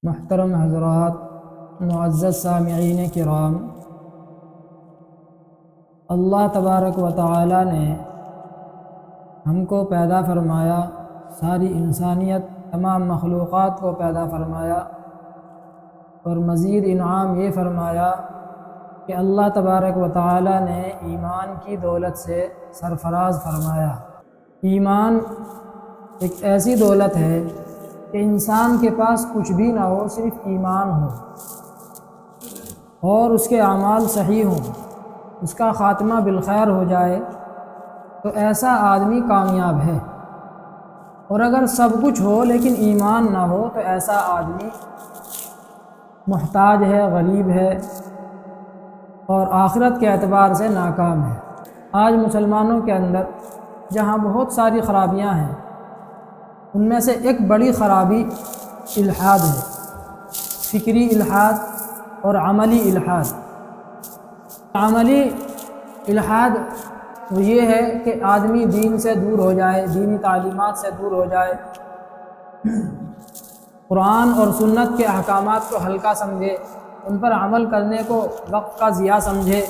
محترم حضرات، معزز سامعین کرام، اللہ تبارک و تعالی نے ہم کو پیدا فرمایا، ساری انسانیت تمام مخلوقات کو پیدا فرمایا، اور مزید انعام یہ فرمایا کہ اللہ تبارک و تعالی نے ایمان کی دولت سے سرفراز فرمایا۔ ایمان ایک ایسی دولت ہے کہ انسان کے پاس کچھ بھی نہ ہو، صرف ایمان ہو اور اس کے اعمال صحیح ہوں، اس کا خاتمہ بالخیر ہو جائے تو ایسا آدمی کامیاب ہے۔ اور اگر سب کچھ ہو لیکن ایمان نہ ہو تو ایسا آدمی محتاج ہے، غریب ہے اور آخرت کے اعتبار سے ناکام ہے۔ آج مسلمانوں کے اندر جہاں بہت ساری خرابیاں ہیں، ان میں سے ایک بڑی خرابی الحاد ہے، فکری الحاد اور عملی الحاد۔ عملی الحاد وہ یہ ہے کہ آدمی دین سے دور ہو جائے، دینی تعلیمات سے دور ہو جائے، قرآن اور سنت کے احکامات کو ہلکا سمجھے، ان پر عمل کرنے کو وقت کا ضیاع سمجھے۔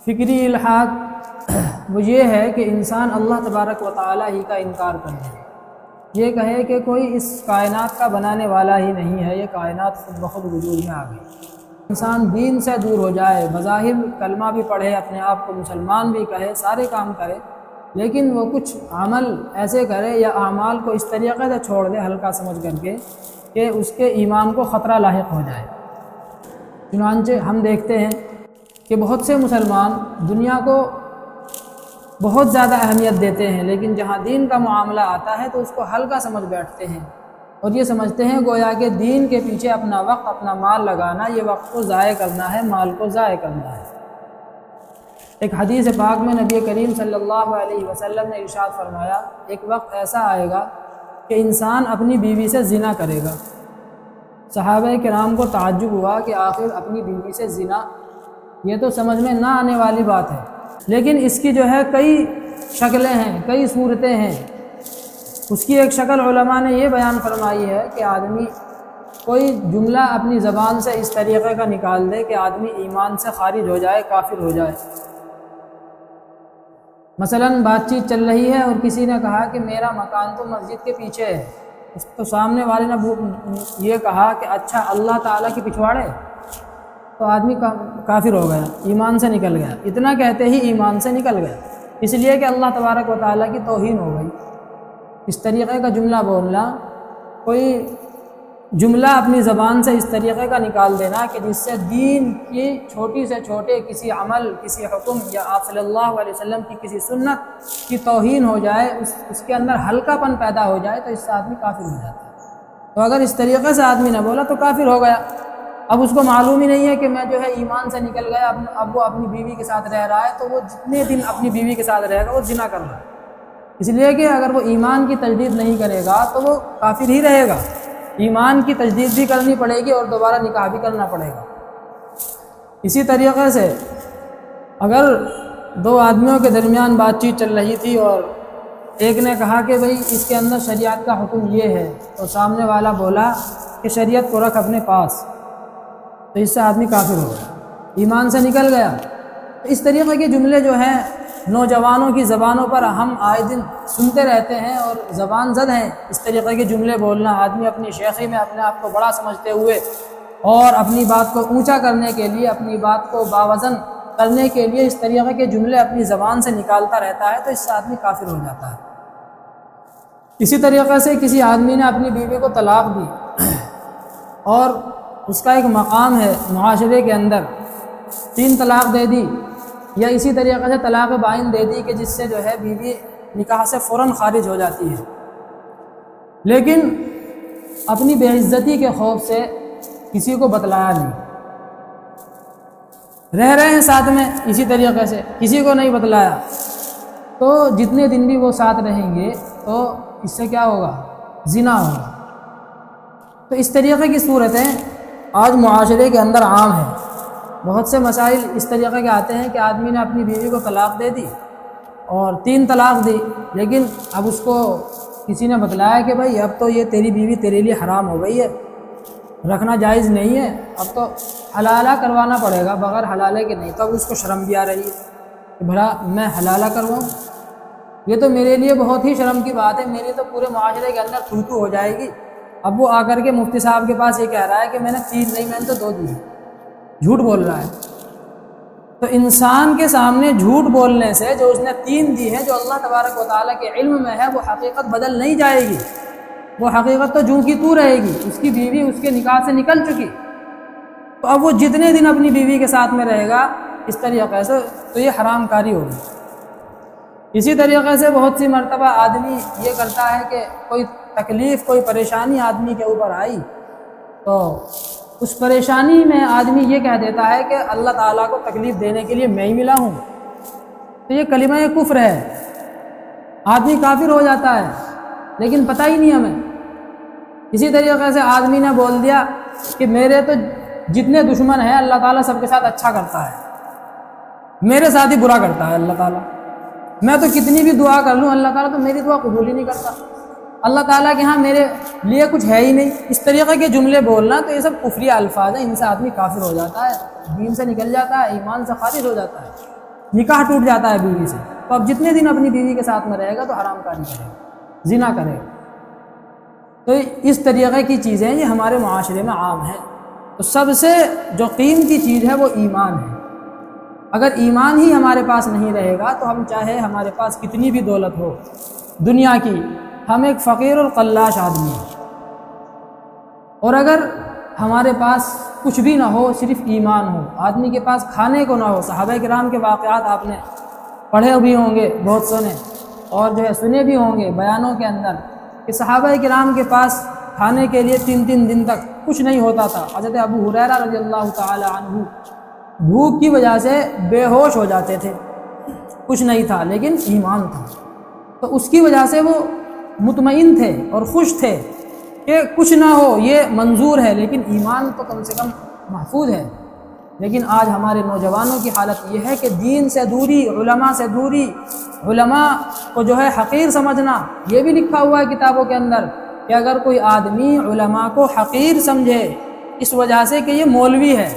فکری الحاد وہ یہ ہے کہ انسان اللہ تبارک و تعالی ہی کا انکار کر دے، یہ کہے کہ کوئی اس کائنات کا بنانے والا ہی نہیں ہے، یہ کائنات خود بخود وجود میں آ گئی۔ انسان دین سے دور ہو جائے، بظاہر کلمہ بھی پڑھے، اپنے آپ کو مسلمان بھی کہے، سارے کام کرے، لیکن وہ کچھ عمل ایسے کرے یا اعمال کو اس طریقے سے چھوڑ دے ہلکا سمجھ کر کے کہ اس کے ایمان کو خطرہ لاحق ہو جائے۔ چنانچہ ہم دیکھتے ہیں کہ بہت سے مسلمان دنیا کو بہت زیادہ اہمیت دیتے ہیں، لیکن جہاں دین کا معاملہ آتا ہے تو اس کو ہلکا سمجھ بیٹھتے ہیں اور یہ سمجھتے ہیں گویا کہ دین کے پیچھے اپنا وقت، اپنا مال لگانا، یہ وقت کو ضائع کرنا ہے، مال کو ضائع کرنا ہے۔ ایک حدیث پاک میں نبی کریم صلی اللہ علیہ وسلم نے ارشاد فرمایا، ایک وقت ایسا آئے گا کہ انسان اپنی بیوی سے زنا کرے گا۔ صحابہ کرام کو تعجب ہوا کہ آخر اپنی بیوی سے زنا، یہ تو سمجھ میں نہ آنے والی بات ہے، لیکن اس کی جو ہے کئی شکلیں ہیں، کئی صورتیں ہیں۔ اس کی ایک شکل علماء نے یہ بیان فرمائی ہے کہ آدمی کوئی جملہ اپنی زبان سے اس طریقے کا نکال دے کہ آدمی ایمان سے خارج ہو جائے، کافر ہو جائے۔ مثلا بات چیت چل رہی ہے اور کسی نے کہا کہ میرا مکان تو مسجد کے پیچھے ہے، تو سامنے والے نے یہ کہا کہ اچھا اللہ تعالیٰ کی پچھواڑے، تو آدمی کافر ہو گیا، ایمان سے نکل گیا۔ اتنا کہتے ہی ایمان سے نکل گیا، اس لیے کہ اللہ تبارک و تعالیٰ کی توہین ہو گئی۔ اس طریقے کا جملہ بولنا، کوئی جملہ اپنی زبان سے اس طریقے کا نکال دینا کہ جس سے دین کی چھوٹی سے چھوٹے کسی عمل، کسی حکم یا آپ صلی اللہ علیہ وسلم کی کسی سنت کی توہین ہو جائے، اس کے اندر ہلکا پن پیدا ہو جائے، تو اس سے آدمی کافر ہو جاتا ہے۔ تو اگر اس طریقے سے آدمی نہ بولا تو کافر ہو گیا۔ اب اس کو معلوم ہی نہیں ہے کہ میں جو ہے ایمان سے نکل گیا، اب وہ اپنی بیوی کے ساتھ رہ رہا ہے، تو وہ جتنے دن اپنی بیوی کے ساتھ رہے گا وہ زنا کر رہا ہے، اس لیے کہ اگر وہ ایمان کی تجدید نہیں کرے گا تو وہ کافر ہی رہے گا۔ ایمان کی تجدید بھی کرنی پڑے گی اور دوبارہ نکاح بھی کرنا پڑے گا۔ اسی طریقے سے اگر دو آدمیوں کے درمیان بات چیت چل رہی تھی اور ایک نے کہا کہ بھئی اس کے اندر شریعت کا حکم یہ ہے، تو سامنے والا بولا کہ شریعت کو رکھ اپنے پاس، تو اس سے آدمی کافر ہو گیا، ایمان سے نکل گیا۔ اس طریقے کے جملے جو ہیں نوجوانوں کی زبانوں پر ہم آئے دن سنتے رہتے ہیں اور زبان زد ہیں اس طریقے کے جملے بولنا۔ آدمی اپنی شیخی میں اپنے آپ کو بڑا سمجھتے ہوئے اور اپنی بات کو اونچا کرنے کے لیے، اپنی بات کو باوزن کرنے کے لیے اس طریقے کے جملے اپنی زبان سے نکالتا رہتا ہے، تو اس سے آدمی کافر ہو جاتا ہے۔ اسی طریقے سے کسی آدمی نے اپنی بیوی کو طلاق دی اور اس کا ایک مقام ہے معاشرے کے اندر، 3 طلاق دے دی یا اسی طریقے سے طلاق بائن دے دی کہ جس سے جو ہے بیوی نکاح سے فوراً خارج ہو جاتی ہے، لیکن اپنی بے عزتی کے خوف سے کسی کو بتلایا نہیں، رہ رہے ہیں ساتھ میں اسی طریقے سے، کسی کو نہیں بتلایا، تو جتنے دن بھی وہ ساتھ رہیں گے تو اس سے کیا ہوگا؟ زنا ہوگا۔ تو اس طریقے کی صورتیں آج معاشرے کے اندر عام ہیں۔ بہت سے مسائل اس طریقے کے آتے ہیں کہ آدمی نے اپنی بیوی کو طلاق دے دی اور 3 طلاق دی، لیکن اب اس کو کسی نے بتلایا کہ بھائی اب تو یہ تیری بیوی تیرے لیے حرام ہو گئی ہے، رکھنا جائز نہیں ہے، اب تو حلالہ کروانا پڑے گا، بغیر حلالے کے نہیں، تو اب اس کو شرم بھی آ رہی ہے کہ بھلا میں حلالہ کرواؤں، یہ تو میرے لیے بہت ہی شرم کی بات ہے، میری تو پورے معاشرے کے اندر تھو ہو جائے گی۔ اب وہ آ کر کے مفتی صاحب کے پاس یہ کہہ رہا ہے کہ میں نے 3 نہیں، میں نے تو 2 دی، جھوٹ بول رہا ہے۔ تو انسان کے سامنے جھوٹ بولنے سے جو اس نے 3 دی ہیں، جو اللہ تبارک و تعالیٰ کے علم میں ہے، وہ حقیقت بدل نہیں جائے گی، وہ حقیقت تو جوں کی تو رہے گی۔ اس کی بیوی اس کے نکاح سے نکل چکی، تو اب وہ جتنے دن اپنی بیوی کے ساتھ میں رہے گا اس طریقے سے، تو یہ حرام کاری ہوگی۔ اسی طریقے سے بہت سی مرتبہ آدمی یہ کرتا ہے کہ کوئی تکلیف، کوئی پریشانی آدمی کے اوپر آئی، تو اس پریشانی میں آدمی یہ کہہ دیتا ہے کہ اللہ تعالیٰ کو تکلیف دینے کے لیے میں ہی ملا ہوں، تو یہ کلمہ کفر ہے، آدمی کافر ہو جاتا ہے، لیکن پتہ ہی نہیں ہمیں۔ اسی طریقے سے آدمی نے بول دیا کہ میرے تو جتنے دشمن ہیں اللہ تعالیٰ سب کے ساتھ اچھا کرتا ہے، میرے ساتھ ہی برا کرتا ہے اللہ تعالیٰ، میں تو کتنی بھی دعا کر لوں اللہ تعالیٰ تو میری دعا قبول ہی نہیں کرتا، اللہ تعالیٰ کے ہاں میرے لیے کچھ ہے ہی نہیں۔ اس طریقے کے جملے بولنا تو یہ سب کفری الفاظ ہیں، ان سے آدمی کافر ہو جاتا ہے، دین سے نکل جاتا ہے، ایمان سے خارج ہو جاتا ہے، نکاح ٹوٹ جاتا ہے بیوی سے۔ تو اب جتنے دن اپنی بیوی کے ساتھ میں رہے گا تو حرام کاری کرے گا، زنا کرے گا۔ تو اس طریقے کی چیزیں یہ ہمارے معاشرے میں عام ہیں۔ تو سب سے جو قیمتی چیز ہے وہ ایمان ہے۔ اگر ایمان ہی ہمارے پاس نہیں رہے گا تو ہم چاہے ہمارے پاس کتنی بھی دولت ہو دنیا کی، ہم ایک فقیر اور قلاش آدمی ہیں، اور اگر ہمارے پاس کچھ بھی نہ ہو، صرف ایمان ہو، آدمی کے پاس کھانے کو نہ ہو۔ صحابہ کرام کے واقعات آپ نے پڑھے بھی ہوں گے بہت سنے، اور جو ہے سنے بھی ہوں گے بیانوں کے اندر، کہ صحابہ کرام کے پاس کھانے کے لیے 3 دن تک کچھ نہیں ہوتا تھا۔ حضرت ابو ہریرہ رضی اللہ تعالی عنہ بھوک کی وجہ سے بے ہوش ہو جاتے تھے، کچھ نہیں تھا لیکن ایمان تھا، تو اس کی وجہ سے وہ مطمئن تھے اور خوش تھے کہ کچھ نہ ہو یہ منظور ہے لیکن ایمان تو کم سے کم محفوظ ہے۔ لیکن آج ہمارے نوجوانوں کی حالت یہ ہے کہ دین سے دوری، علماء سے دوری، علماء کو جو ہے حقیر سمجھنا۔ یہ بھی لکھا ہوا ہے کتابوں کے اندر کہ اگر کوئی آدمی علماء کو حقیر سمجھے اس وجہ سے کہ یہ مولوی ہے،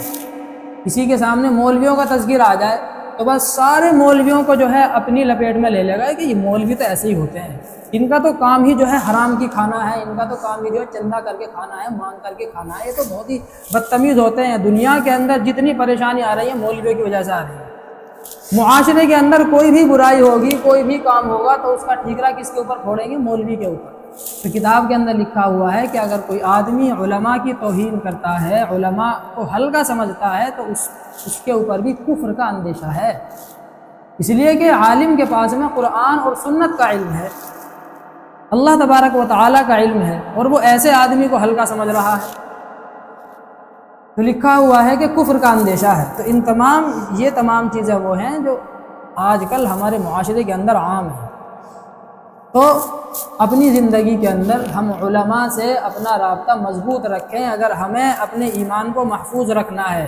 کسی کے سامنے مولویوں کا تذکر آ جائے تو بس سارے مولویوں کو جو ہے اپنی لپیٹ میں لے لے گا کہ یہ مولوی تو ایسے ہی ہوتے ہیں، ان کا تو کام ہی جو ہے حرام کی کھانا ہے، ان کا تو کام ہی جو ہے چندہ کر کے کھانا ہے، مانگ کر کے کھانا ہے، یہ تو بہت ہی بدتمیز ہوتے ہیں۔ دنیا کے اندر جتنی پریشانی آ رہی ہے مولویوں کی وجہ سے آ رہی ہے۔ معاشرے کے اندر کوئی بھی برائی ہوگی، کوئی بھی کام ہوگا تو اس کا ٹھیکرا کس کے اوپر پھوڑیں گے؟ مولوی کے اوپر۔ تو کتاب کے اندر لکھا ہوا ہے کہ اگر کوئی آدمی علماء کی توہین کرتا ہے، علماء کو ہلکا سمجھتا ہے، تو اس کے اوپر بھی کفر کا اندیشہ ہے، اس لیے کہ عالم کے پاس میں قرآن اور سنت کا علم ہے، اللہ تبارک و تعالیٰ کا علم ہے، اور وہ ایسے آدمی کو ہلکا سمجھ رہا ہے، تو لکھا ہوا ہے کہ کفر کا اندیشہ ہے۔ تو یہ تمام چیزیں وہ ہیں جو آج کل ہمارے معاشرے کے اندر عام ہیں۔ تو اپنی زندگی کے اندر ہم علماء سے اپنا رابطہ مضبوط رکھیں اگر ہمیں اپنے ایمان کو محفوظ رکھنا ہے۔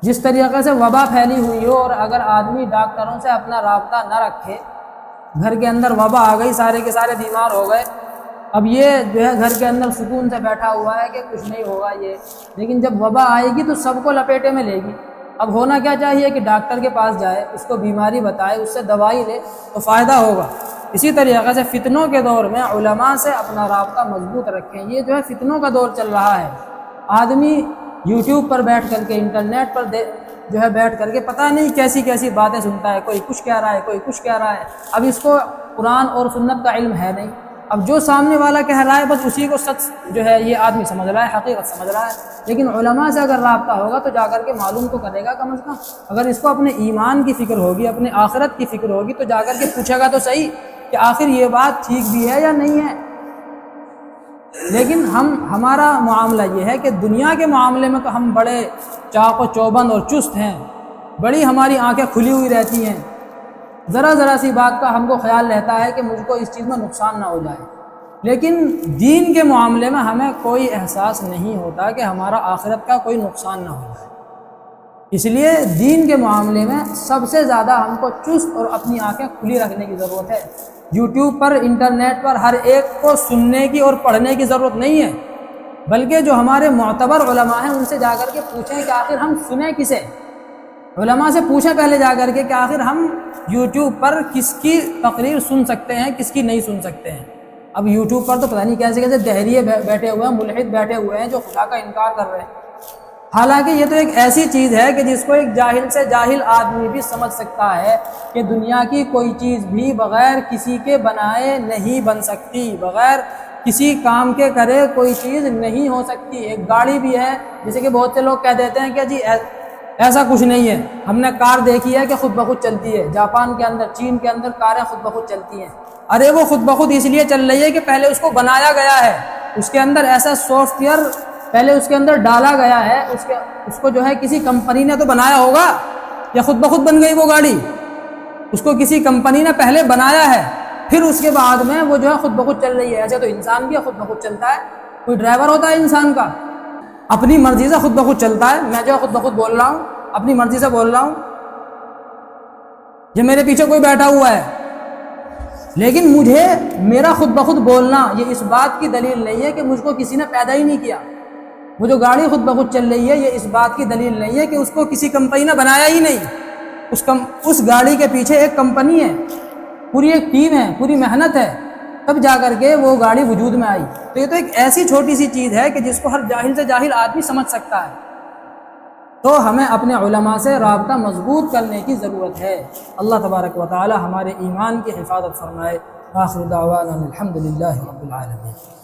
جس طریقے سے وبا پھیلی ہوئی ہو، اور اگر آدمی ڈاکٹروں سے اپنا رابطہ نہ رکھے، گھر کے اندر وبا آ گئی، سارے کے سارے بیمار ہو گئے، اب یہ جو ہے گھر کے اندر سکون سے بیٹھا ہوا ہے کہ کچھ نہیں ہوگا یہ، لیکن جب وبا آئے گی تو سب کو لپیٹے میں لے گی۔ اب ہونا کیا چاہیے کہ ڈاکٹر کے پاس جائے، اس کو بیماری بتائے، اس سے دوائی لے تو فائدہ ہوگا۔ اسی طریقے سے فتنوں کے دور میں علماء سے اپنا رابطہ مضبوط رکھیں۔ یہ جو ہے فتنوں کا دور چل رہا ہے، آدمی یوٹیوب پر بیٹھ کر کے، انٹرنیٹ پر جو ہے بیٹھ کر کے پتہ نہیں کیسی کیسی باتیں سنتا ہے، کوئی کچھ کہہ رہا ہے، کوئی کچھ کہہ رہا ہے۔ اب اس کو قرآن اور سنت کا علم ہے نہیں، اب جو سامنے والا کہہ رہا ہے بس اسی کو سچ جو ہے یہ آدمی سمجھ رہا ہے، حقیقت سمجھ رہا ہے۔ لیکن علماء سے اگر رابطہ ہوگا تو جا کر کے معلوم تو کرے گا کم از کم، اگر اس کو اپنے ایمان کی فکر ہوگی، اپنے آخرت کی فکر ہوگی تو جا کر کے پوچھے گا تو صحیح کہ آخر یہ بات ٹھیک بھی ہے یا نہیں ہے۔ لیکن ہمارا معاملہ یہ ہے کہ دنیا کے معاملے میں تو ہم بڑے چاق و چوبند اور چست ہیں، بڑی ہماری آنکھیں کھلی ہوئی رہتی ہیں، ذرا سی بات کا ہم کو خیال رہتا ہے کہ مجھ کو اس چیز میں نقصان نہ ہو جائے۔ لیکن دین کے معاملے میں ہمیں کوئی احساس نہیں ہوتا کہ ہمارا آخرت کا کوئی نقصان نہ ہو جائے، اس لیے دین کے معاملے میں سب سے زیادہ ہم کو چست اور اپنی آنکھیں کھلی رکھنے کی ضرورت ہے۔ یوٹیوب پر، انٹرنیٹ پر ہر ایک کو سننے کی اور پڑھنے کی ضرورت نہیں ہے، بلکہ جو ہمارے معتبر علماء ہیں ان سے جا کر کے پوچھیں کہ آخر ہم سنیں کسے، علماء سے پوچھیں پہلے جا کر کے کہ آخر ہم یوٹیوب پر کس کی تقریر سن سکتے ہیں، کس کی نہیں سن سکتے ہیں۔ اب یوٹیوب پر تو پتہ نہیں کیسے کیسے دہریے بیٹھے ہوئے ہیں، ملحد بیٹھے ہوئے ہیں جو خدا کا انکار کر رہے ہیں، حالانکہ یہ تو ایک ایسی چیز ہے کہ جس کو ایک جاہل سے جاہل آدمی بھی سمجھ سکتا ہے کہ دنیا کی کوئی چیز بھی بغیر کسی کے بنائے نہیں بن سکتی، بغیر کسی کام کے کرے کوئی چیز نہیں ہو سکتی۔ ایک گاڑی بھی ہے، جیسے کہ بہت سے لوگ کہہ دیتے ہیں کہ جی ایسا کچھ نہیں ہے، ہم نے کار دیکھی ہے کہ خود بخود چلتی ہے، جاپان کے اندر، چین کے اندر کاریں خود بخود چلتی ہیں۔ ارے وہ خود بخود اس لیے چل رہی ہے کہ پہلے اس کو بنایا گیا ہے، اس کے اندر ایسا سافٹ ویئر پہلے اس کے اندر ڈالا گیا ہے، اس کو جو ہے کسی کمپنی نے تو بنایا ہوگا، یا خود بخود بن گئی وہ گاڑی؟ اس کو کسی کمپنی نے پہلے بنایا ہے، پھر اس کے بعد میں وہ جو ہے خود بخود چل رہی ہے۔ ایسے تو انسان بھی خود بخود چلتا ہے، کوئی ڈرائیور ہوتا ہے انسان کا، اپنی مرضی سے خود بخود چلتا ہے۔ میں جو خود بخود بول رہا ہوں، اپنی مرضی سے بول رہا ہوں، یہ میرے پیچھے کوئی بیٹھا ہوا ہے، لیکن مجھے میرا خود بخود بولنا یہ اس بات کی دلیل نہیں ہے کہ مجھ کو کسی نے پیدا ہی نہیں کیا۔ وہ جو گاڑی خود بخود چل رہی ہے، یہ اس بات کی دلیل نہیں ہے کہ اس کو کسی کمپنی نے بنایا ہی نہیں۔ اس گاڑی کے پیچھے ایک کمپنی ہے، پوری ایک ٹیم ہے، پوری محنت ہے، تب جا کر کے وہ گاڑی وجود میں آئی۔ تو یہ تو ایک ایسی چھوٹی سی چیز ہے کہ جس کو ہر جاہل سے جاہل آدمی سمجھ سکتا ہے۔ تو ہمیں اپنے علماء سے رابطہ مضبوط کرنے کی ضرورت ہے۔ اللہ تبارک و تعالی ہمارے ایمان کی حفاظت فرمائے۔ آخر دعوانا الحمدللہ رب العالمین۔